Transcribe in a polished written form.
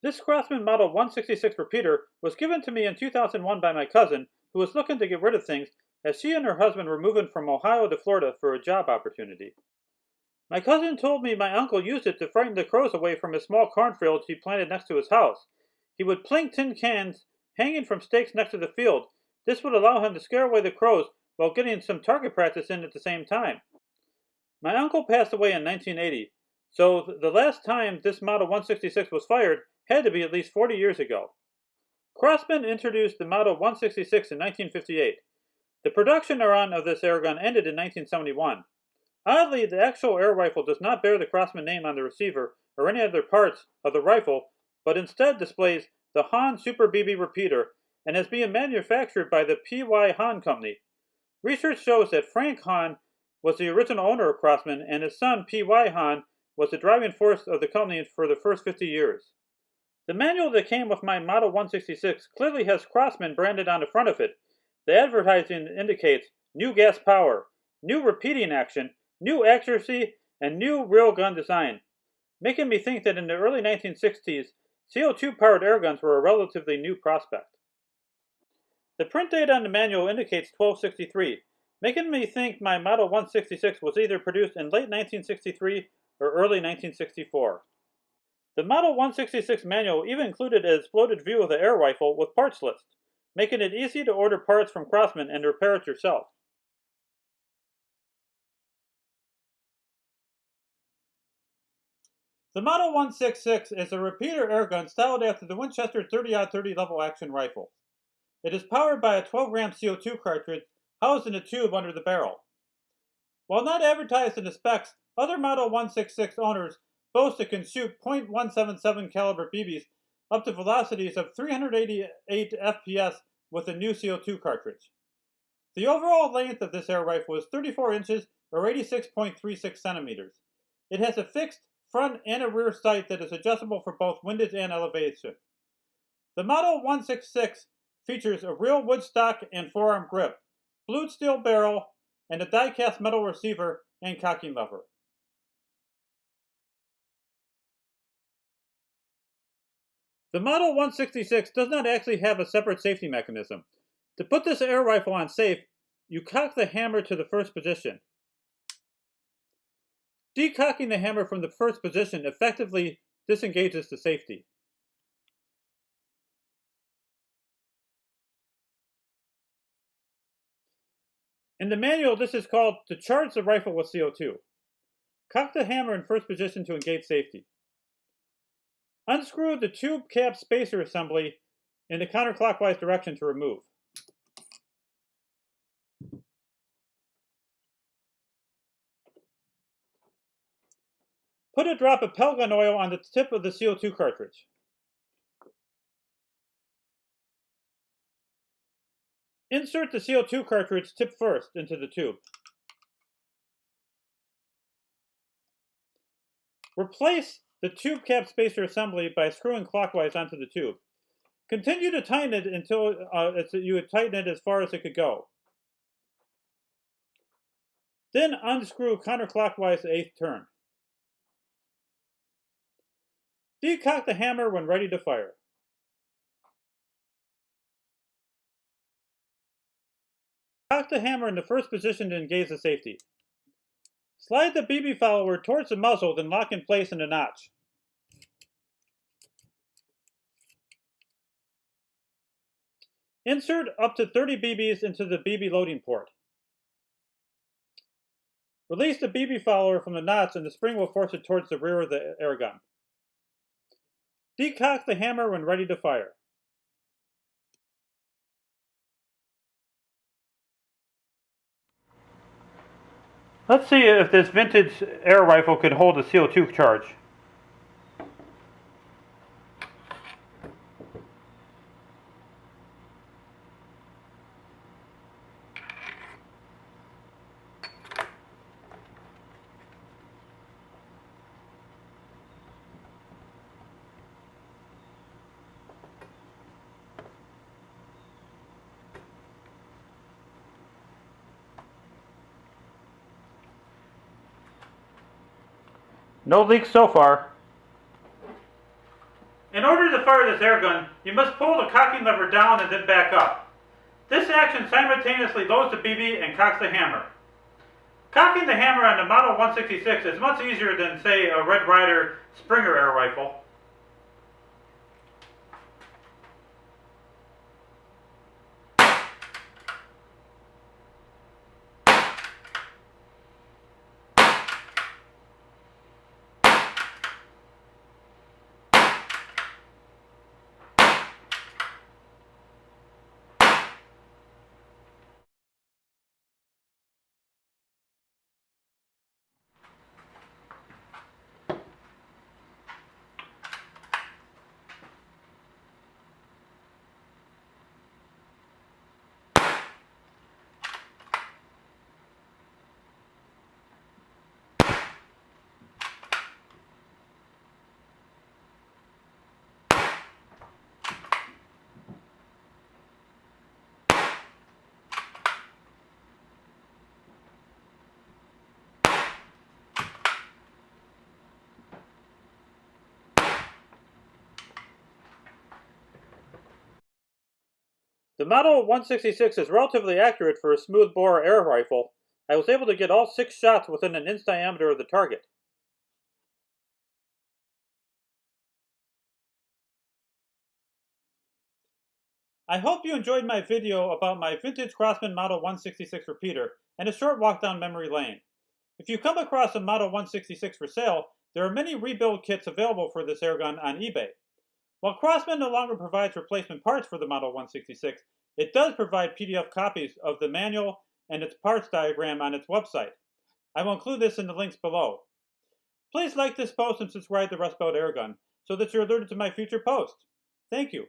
This Crosman Model 166 repeater was given to me in 2001 by my cousin, who was looking to get rid of things as she and her husband were moving from Ohio to Florida for a job opportunity. My cousin told me my uncle used it to frighten the crows away from a small cornfield he planted next to his house. He would plink tin cans hanging from stakes next to the field. This would allow him to scare away the crows while getting some target practice in at the same time. My uncle passed away in 1980, so the last time this Model 166 was fired had to be at least 40 years ago. Crosman introduced the Model 166 in 1958. The production run of this airgun ended in 1971. Oddly, the actual air rifle does not bear the Crosman name on the receiver or any other parts of the rifle, but instead displays the Hahn Super BB repeater and is being manufactured by the P.Y. Hahn Company. Research shows that Frank Hahn was the original owner of Crosman, and his son P.Y. Hahn was the driving force of the company for the first 50 years. The manual that came with my Model 166 clearly has Crosman branded on the front of it. The advertising indicates new gas power, new repeating action, new accuracy, and new railgun design, making me think that in the early 1960s, CO2-powered airguns were a relatively new prospect. The print date on the manual indicates 1263, making me think my Model 166 was either produced in late 1963 or early 1964. The Model 166 manual even included an exploded view of the air rifle with parts list, making it easy to order parts from Crosman and repair it yourself. The Model 166 is a repeater airgun styled after the Winchester 30-30 level action rifle. It is powered by a 12-gram CO2 cartridge housed in a tube under the barrel. While not advertised in the specs, other Model 166 owners boast it can shoot .177 caliber BBs up to velocities of 388 FPS with a new CO2 cartridge. The overall length of this air rifle is 34 inches or 86.36 centimeters. It has a fixed front and a rear sight that is adjustable for both windage and elevation. The Model 166 features a real wood stock and forearm grip, blued steel barrel, and a die-cast metal receiver and cocking lever. The Model 166 does not actually have a separate safety mechanism. To put this air rifle on safe, you cock the hammer to the first position. Decocking the hammer from the first position effectively disengages the safety. In the manual, this is called to charge the rifle with CO2. Cock the hammer in first position to engage safety. Unscrew the tube cap spacer assembly in the counterclockwise direction to remove. Put a drop of pellet gun oil on the tip of the CO2 cartridge. Insert the CO2 cartridge tip first into the tube. Replace the tube cap spacer assembly by screwing clockwise onto the tube. Continue to tighten it until you would tighten it as far as it could go. Then unscrew counterclockwise the eighth turn. Decock the hammer when ready to fire. Cock the hammer in the first position to engage the safety. Slide the BB follower towards the muzzle, then lock in place in the notch. Insert up to 30 BBs into the BB loading port. Release the BB follower from the notch and the spring will force it towards the rear of the airgun. Decock the hammer when ready to fire. Let's see if this vintage air rifle could hold a CO2 charge. No leaks so far. In order to fire this air gun, you must pull the cocking lever down and then back up. This action simultaneously loads the BB and cocks the hammer. Cocking the hammer on the Model 166 is much easier than, say, a Red Ryder Springer air rifle. The Model 166 is relatively accurate for a smooth-bore air rifle. I was able to get all 6 shots within an inch diameter of the target. I hope you enjoyed my video about my vintage Crosman Model 166 repeater and a short walk down memory lane. If you come across a Model 166 for sale, there are many rebuild kits available for this airgun on eBay. While Crosman no longer provides replacement parts for the Model 166, it does provide PDF copies of the manual and its parts diagram on its website. I will include this in the links below. Please like this post and subscribe to Rust Belt Airgun so that you're alerted to my future posts. Thank you.